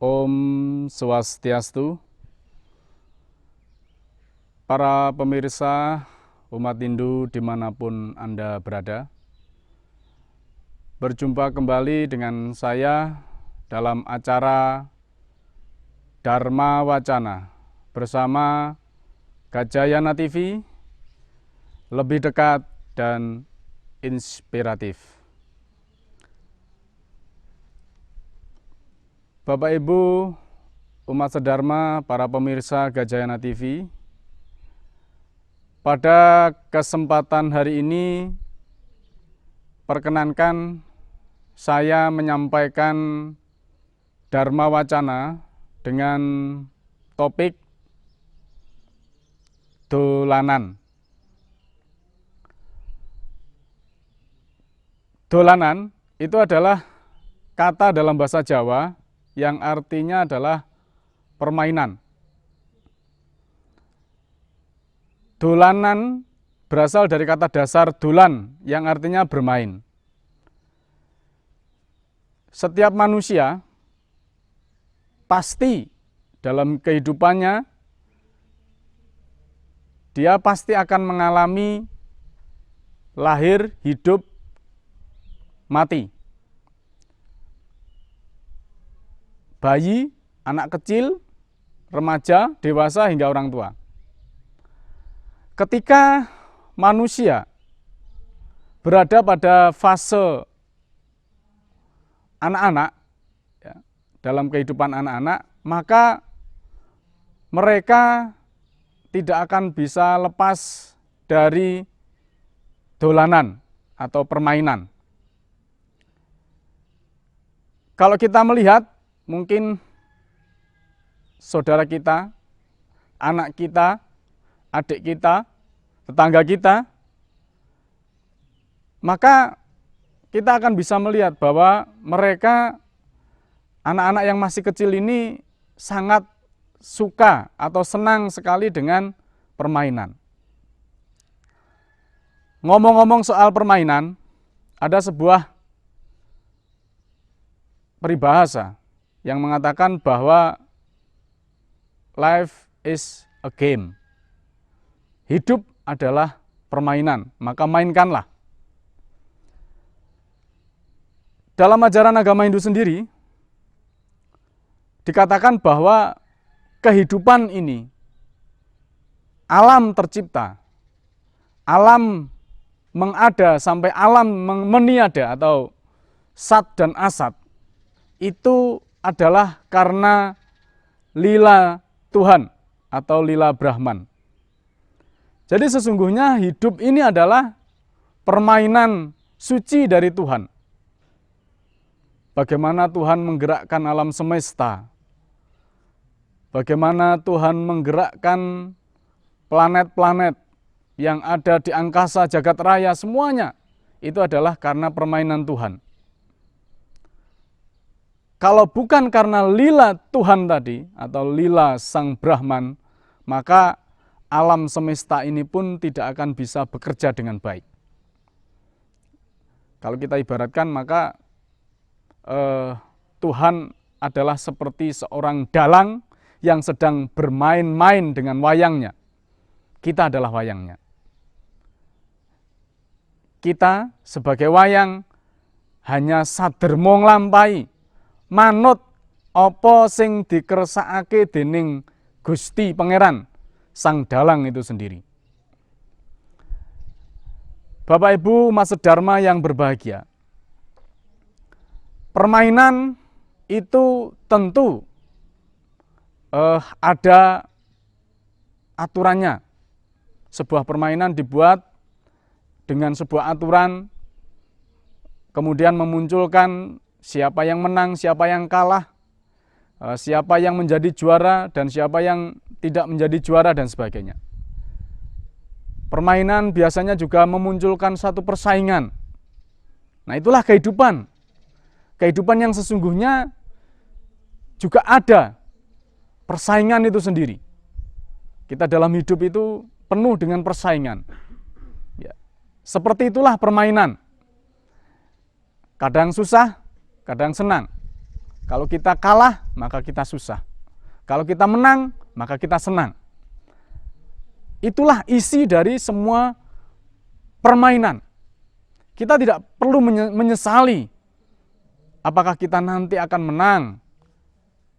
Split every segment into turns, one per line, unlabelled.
Om Swastiastu, para pemirsa umat Hindu dimanapun Anda berada. Berjumpa kembali dengan saya dalam acara Dharma Wacana bersama Gajayana TV, lebih dekat dan inspiratif. Bapak Ibu, umat sedharma, para pemirsa Gajayana TV, pada kesempatan hari ini perkenankan saya menyampaikan Dharma Wacana dengan topik dolanan. Dolanan itu adalah kata dalam bahasa Jawa yang artinya adalah permainan. Dolanan berasal dari kata dasar dolan yang artinya bermain. Setiap manusia pasti dalam kehidupannya dia pasti akan mengalami lahir, hidup, mati. Bayi, anak kecil, remaja, dewasa, hingga orang tua. Ketika manusia berada pada fase anak-anak, ya, dalam kehidupan anak-anak, maka mereka tidak akan bisa lepas dari dolanan atau permainan. Kalau kita melihat, mungkin saudara kita, anak kita, adik kita, tetangga kita, maka kita akan bisa melihat bahwa mereka, anak-anak yang masih kecil ini sangat suka atau senang sekali dengan permainan. Ngomong-ngomong soal permainan, ada sebuah peribahasa yang mengatakan bahwa life is a game. Hidup adalah permainan, maka mainkanlah. Dalam ajaran agama Hindu sendiri, dikatakan bahwa kehidupan ini, alam tercipta, alam mengada sampai alam meniada atau sat dan asat, itu adalah karena lila Tuhan atau lila Brahman. Jadi sesungguhnya hidup ini adalah permainan suci dari Tuhan. Bagaimana Tuhan menggerakkan alam semesta, bagaimana Tuhan menggerakkan planet-planet yang ada di angkasa jagat raya, semuanya itu adalah karena permainan Tuhan. Kalau bukan karena lila Tuhan tadi atau lila Sang Brahman, maka alam semesta ini pun tidak akan bisa bekerja dengan baik. Kalau kita ibaratkan, maka Tuhan adalah seperti seorang dalang yang sedang bermain-main dengan wayangnya. Kita adalah wayangnya. Kita sebagai wayang hanya sadermo nglampahi manut apa sing dikersakake dening Gusti Pangeran Sang Dalang itu sendiri. Bapak Ibu umat sedharma yang berbahagia, permainan itu tentu ada aturannya. Sebuah permainan dibuat dengan sebuah aturan, kemudian memunculkan siapa yang menang, siapa yang kalah, siapa yang menjadi juara, dan siapa yang tidak menjadi juara, dan sebagainya. Permainan biasanya juga memunculkan satu persaingan. Nah, itulah kehidupan. Kehidupan yang sesungguhnya juga ada persaingan itu sendiri. Kita dalam hidup itu penuh dengan persaingan. Ya. Seperti itulah permainan. Kadang susah, kadang senang. Kalau kita kalah, maka kita susah. Kalau kita menang, maka kita senang. Itulah isi dari semua permainan. Kita tidak perlu menyesali apakah kita nanti akan menang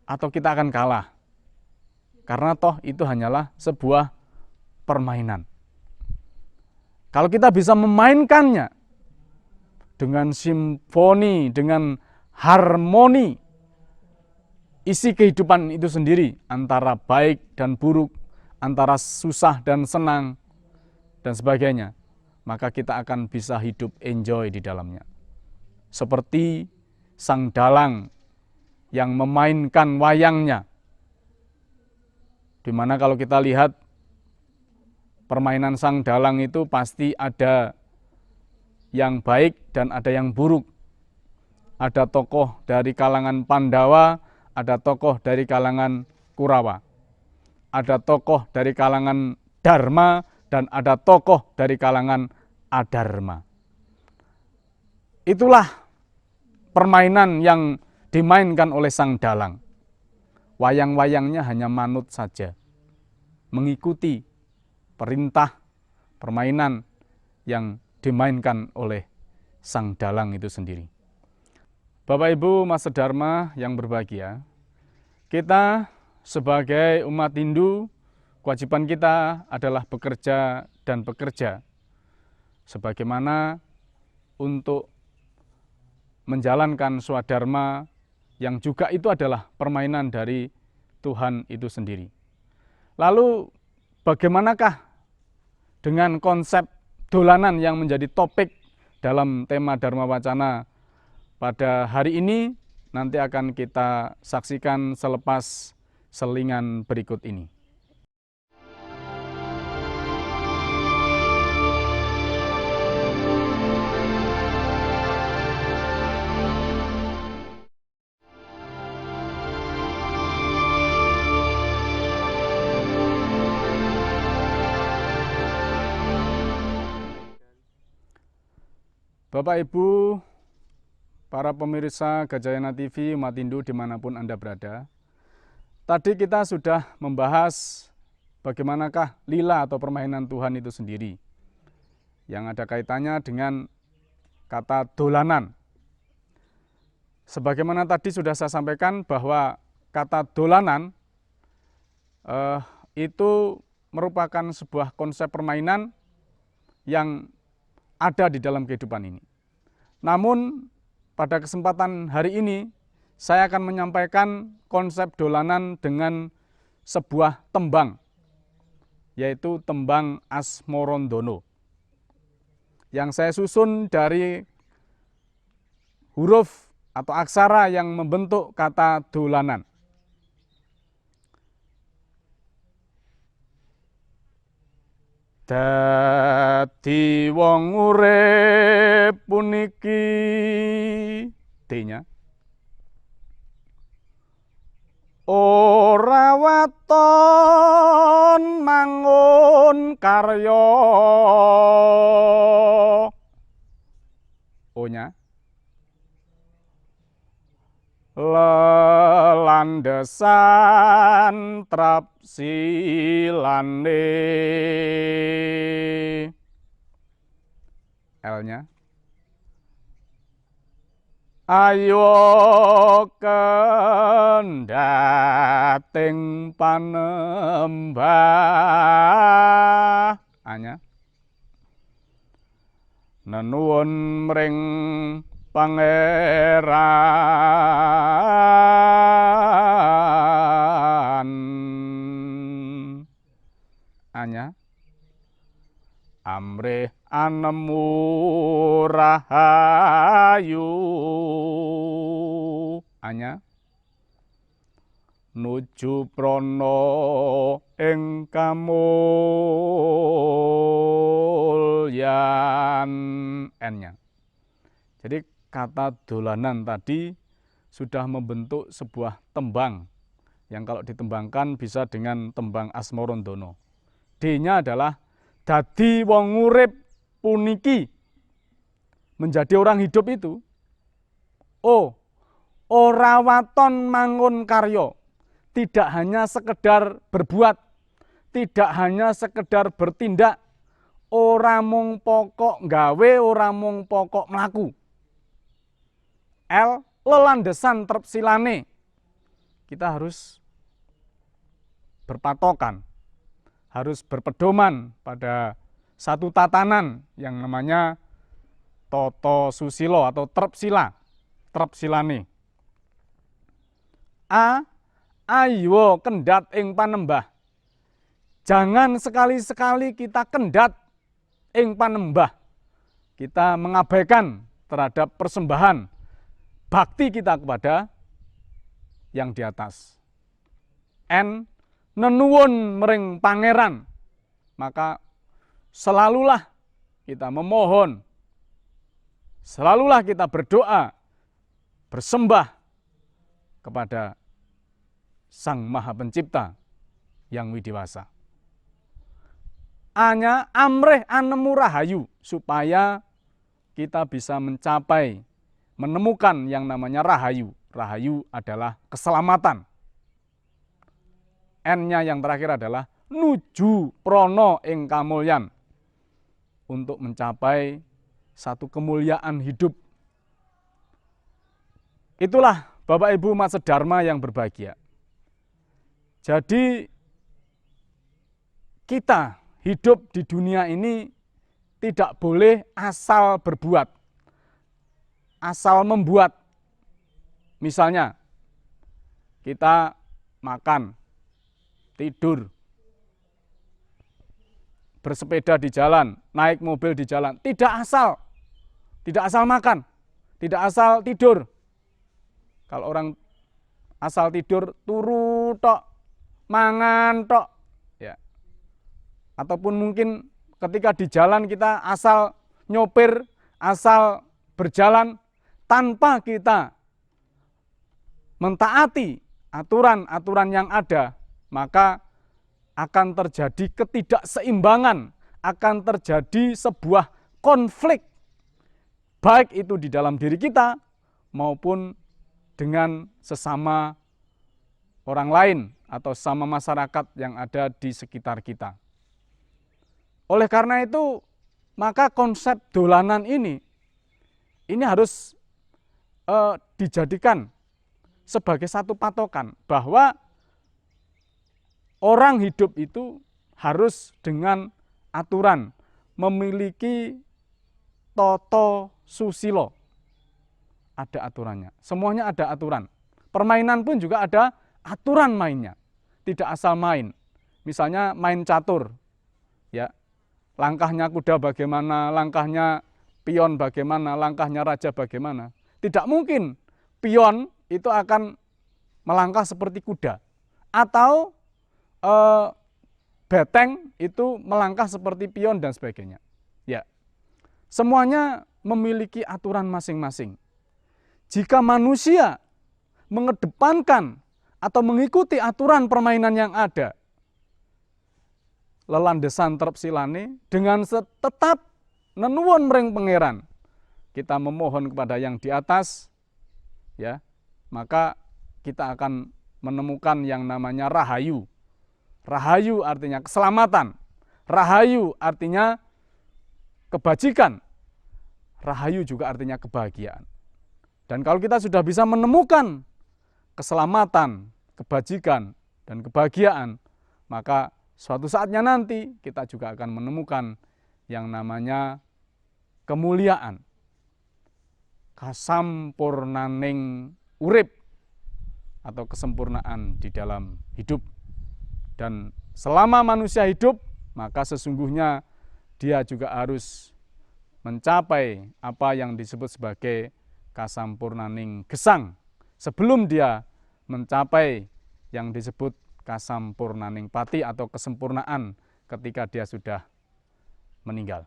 atau kita akan kalah. Karena toh itu hanyalah sebuah permainan. Kalau kita bisa memainkannya dengan simfoni, dengan harmoni, isi kehidupan itu sendiri, antara baik dan buruk, antara susah dan senang, dan sebagainya, maka kita akan bisa hidup enjoy di dalamnya. Seperti sang dalang yang memainkan wayangnya, dimana kalau kita lihat permainan sang dalang itu pasti ada yang baik dan ada yang buruk. Ada tokoh dari kalangan Pandawa, ada tokoh dari kalangan Kurawa. Ada tokoh dari kalangan Dharma dan ada tokoh dari kalangan Adharma. Itulah permainan yang dimainkan oleh sang dalang. Wayang-wayangnya hanya manut saja, mengikuti perintah permainan yang dimainkan oleh sang dalang itu sendiri. Bapak Ibu Mas Dharma yang berbahagia, kita sebagai umat Hindu, kewajiban kita adalah bekerja dan bekerja sebagaimana untuk menjalankan swadharma yang juga itu adalah permainan dari Tuhan itu sendiri. Lalu bagaimanakah dengan konsep dolanan yang menjadi topik dalam tema Dharma Wacana pada hari ini? Nanti akan kita saksikan selepas selingan berikut ini. Bapak Ibu, para pemirsa Gajayana TV, umat Hindu dimanapun Anda berada. Tadi kita sudah membahas bagaimanakah lila atau permainan Tuhan itu sendiri, yang ada kaitannya dengan kata dolanan. Sebagaimana tadi sudah saya sampaikan bahwa kata dolanan itu merupakan sebuah konsep permainan yang ada di dalam kehidupan ini. Namun pada kesempatan hari ini saya akan menyampaikan konsep dolanan dengan sebuah tembang, yaitu tembang Asmorondono, yang saya susun dari huruf atau aksara yang membentuk kata dolanan. Dadi wong urip puniki, D-nya, ora waton mangun karya, O-nya, lelandesan trap silane, L-nya, ayo kendhating panembah, A-nya, nenuwun mring pangeran, A-nya, amrih anemu rahayu, A-nya, nuju prana ing kamulyan, N-nya. Jadi kata dolanan tadi sudah membentuk sebuah tembang yang kalau ditembangkan bisa dengan tembang Asmorondono. D-nya adalah dadi wong urip puniki, menjadi orang hidup itu. O ora waton mangun karya, tidak hanya sekedar berbuat, tidak hanya sekedar bertindak, ora mung pokok gawe, ora mung pokok mlaku. Lelandesan trep silane, kita harus berpatokan, harus berpedoman pada satu tatanan yang namanya Toto Susilo atau trep silane. Ayo kendhat ing panembah. Jangan sekali-sekali kita kendhat ing panembah. Kita mengabaikan terhadap persembahan bakti kita kepada yang di atas. Nenuwun mering pangeran. Maka selalulah kita memohon, selalulah kita berdoa, bersembah kepada Sang Maha Pencipta yang widiwasa. Anya amreh anemu rahayu, supaya kita bisa mencapai, menemukan yang namanya rahayu. Rahayu adalah keselamatan. N-nya yang terakhir adalah nuju prono ing kamulyan, untuk mencapai satu kemuliaan hidup. Itulah Bapak Ibu umat sedharma yang berbahagia. Jadi kita hidup di dunia ini tidak boleh asal berbuat, asal membuat. Misalnya kita makan, tidur, bersepeda di jalan, naik mobil di jalan, tidak asal makan, tidak asal tidur. Kalau orang asal tidur, turu tok, mangan tok, ya. Ataupun mungkin ketika di jalan kita asal nyopir, asal berjalan tanpa kita mentaati aturan-aturan yang ada, maka akan terjadi ketidakseimbangan, akan terjadi sebuah konflik, baik itu di dalam diri kita maupun dengan sesama orang lain atau sama masyarakat yang ada di sekitar kita. Oleh karena itu, maka konsep dolanan ini harus dijadikan sebagai satu patokan, bahwa orang hidup itu harus dengan aturan, memiliki toto susilo. Ada aturannya, semuanya ada aturan. Permainan pun juga ada aturan mainnya, tidak asal main. Misalnya main catur, ya, langkahnya kuda bagaimana, langkahnya pion bagaimana, langkahnya raja bagaimana. Tidak mungkin pion itu akan melangkah seperti kuda, atau beteng itu melangkah seperti pion dan sebagainya. Ya, semuanya memiliki aturan masing-masing. Jika manusia mengedepankan atau mengikuti aturan permainan yang ada, lelandesan trep silane, dengan tetap nenuwun mring pangeran, kita memohon kepada yang di atas, ya, maka kita akan menemukan yang namanya rahayu. Rahayu artinya keselamatan, rahayu artinya kebajikan, rahayu juga artinya kebahagiaan. Dan kalau kita sudah bisa menemukan keselamatan, kebajikan, dan kebahagiaan, maka suatu saatnya nanti kita juga akan menemukan yang namanya kemuliaan, kasampurnaning urip, atau kesempurnaan di dalam hidup. Dan selama manusia hidup, maka sesungguhnya dia juga harus mencapai apa yang disebut sebagai kasampurnaning gesang, sebelum dia mencapai yang disebut kasampurnaning pati atau kesempurnaan ketika dia sudah meninggal.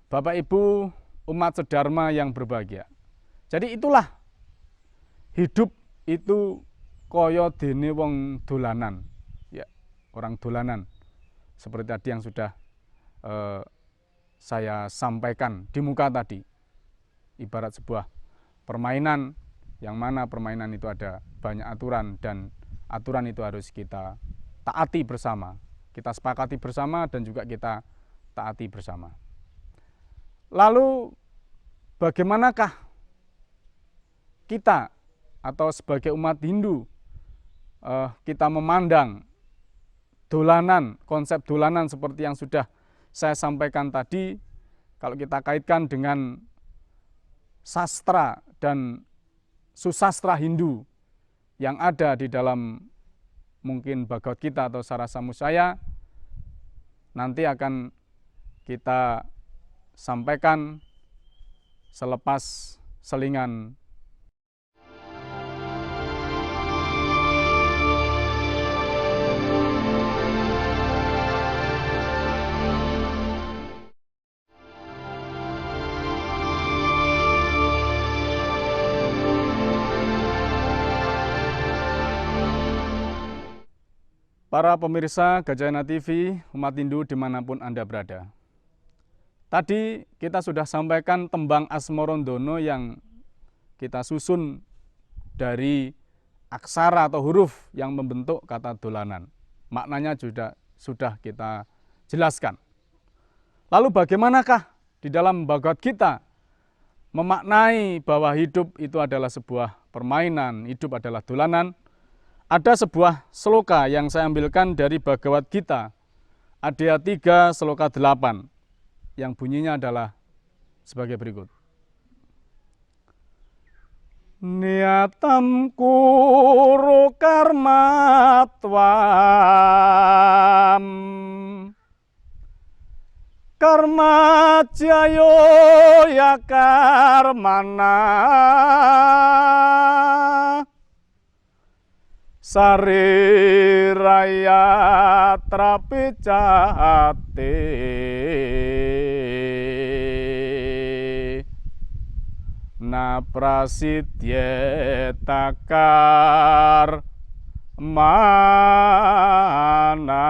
Bapak Ibu umat sedharma yang berbahagia. Jadi itulah hidup itu kaya dene wong dolanan, ya, orang dolanan. Seperti tadi yang sudah saya sampaikan di muka tadi. Ibarat sebuah permainan yang mana permainan itu ada banyak aturan dan aturan itu harus kita taati bersama, kita sepakati bersama dan juga kita taati bersama. Lalu bagaimanakah kita atau sebagai umat Hindu kita memandang dolanan, konsep dolanan seperti yang sudah saya sampaikan tadi, kalau kita kaitkan dengan sastra dan susastra Hindu yang ada di dalam mungkin Bhagavad Gita atau Sarasamudaya, nanti akan kita sampaikan selepas selingan. Para pemirsa Gajayana TV, umat Hindu dimanapun Anda berada. Tadi kita sudah sampaikan tembang Asmarandono yang kita susun dari aksara atau huruf yang membentuk kata dolanan. Maknanya sudah kita jelaskan. Lalu bagaimanakah di dalam Bhagavad Gita memaknai bahwa hidup itu adalah sebuah permainan, hidup adalah dolanan? Ada sebuah sloka yang saya ambilkan dari Bhagavad Gita, Adhya 3 sloka 8, yang bunyinya adalah sebagai berikut. Niatam kuru karma tvam karma jayo ya karmana sariraya trapicate na prasidya takar mana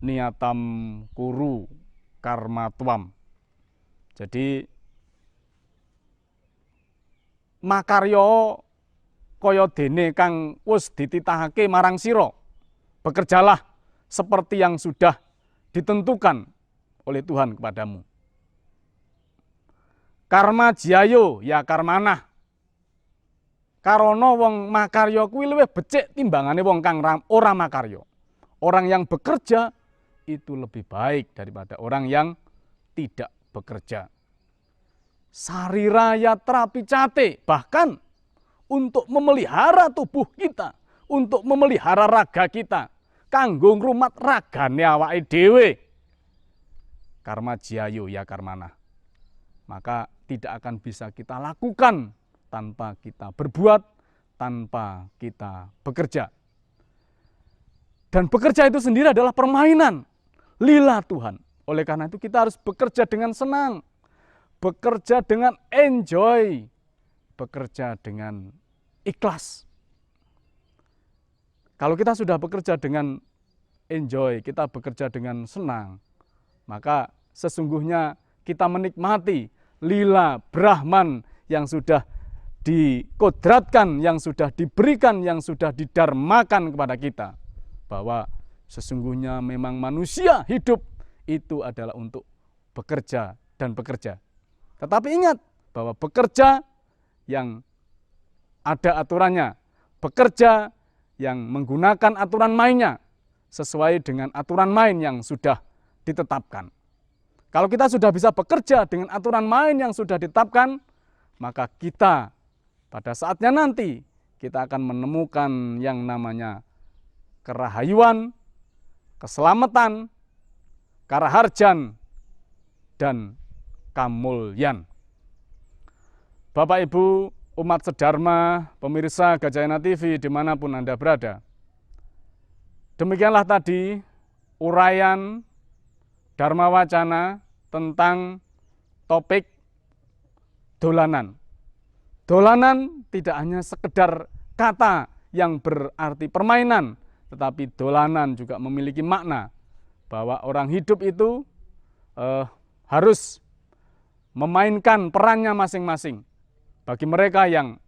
niatam kuru karmatwam. Jadi makarya kaya dene kang wis dititahake marang sira, bekerjalah seperti yang sudah ditentukan oleh Tuhan kepadamu. Karma jayo ya karmanah. Karana wong makarya kuwi luwih becik timbangane wong kang ora makarya. Orang yang bekerja itu lebih baik daripada orang yang tidak bekerja. Sariraya trapicate, bahkan untuk memelihara tubuh kita, untuk memelihara raga kita, kanggo ngrumat ragane awake dhewe. Karma jayo ya karmana. Maka tidak akan bisa kita lakukan tanpa kita berbuat, tanpa kita bekerja. Dan bekerja itu sendiri adalah permainan, lila Tuhan. Oleh karena itu kita harus bekerja dengan senang, bekerja dengan enjoy, bekerja dengan ikhlas. Kalau kita sudah bekerja dengan enjoy, kita bekerja dengan senang, maka sesungguhnya kita menikmati lila Brahman yang sudah dikodratkan, yang sudah diberikan, yang sudah didarmakan kepada kita. Bahwa sesungguhnya memang manusia hidup itu adalah untuk bekerja dan bekerja. Tetapi ingat bahwa bekerja yang ada aturannya, bekerja yang menggunakan aturan mainnya sesuai dengan aturan main yang sudah ditetapkan. Kalau kita sudah bisa bekerja dengan aturan main yang sudah ditetapkan, maka kita pada saatnya nanti kita akan menemukan yang namanya kerahayuan, keselamatan, karaharjan, dan kamulyan. Bapak Ibu umat sedharma, pemirsa Gajayana TV dimanapun Anda berada. Demikianlah tadi uraian Dharma Wacana tentang topik dolanan. Dolanan tidak hanya sekedar kata yang berarti permainan, tetapi dolanan juga memiliki makna bahwa orang hidup itu harus memainkan perannya masing-masing. Bagi mereka yang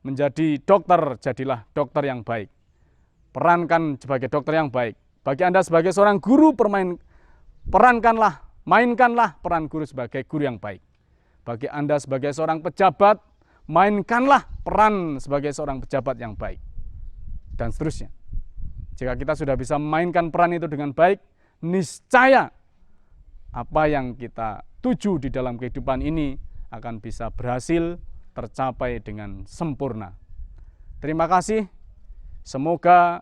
menjadi dokter, jadilah dokter yang baik. Perankan sebagai dokter yang baik. Bagi Anda sebagai seorang guru, perankanlah, mainkanlah peran guru sebagai guru yang baik. Bagi Anda sebagai seorang pejabat, mainkanlah peran sebagai seorang pejabat yang baik. Dan seterusnya. Jika kita sudah bisa memainkan peran itu dengan baik, niscaya apa yang kita tuju di dalam kehidupan ini akan bisa berhasil tercapai dengan sempurna. Terima kasih. Semoga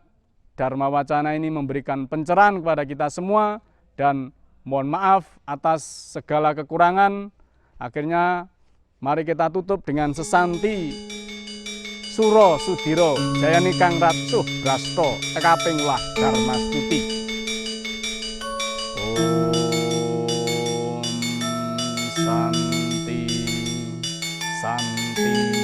Dharma Wacana ini memberikan pencerahan kepada kita semua dan mohon maaf atas segala kekurangan. Akhirnya mari kita tutup dengan sesanti Suro Sudiro Jayani Kang Ratsuh Brasto Ekaping Lah Dharma Stuti. Om Santi Santi.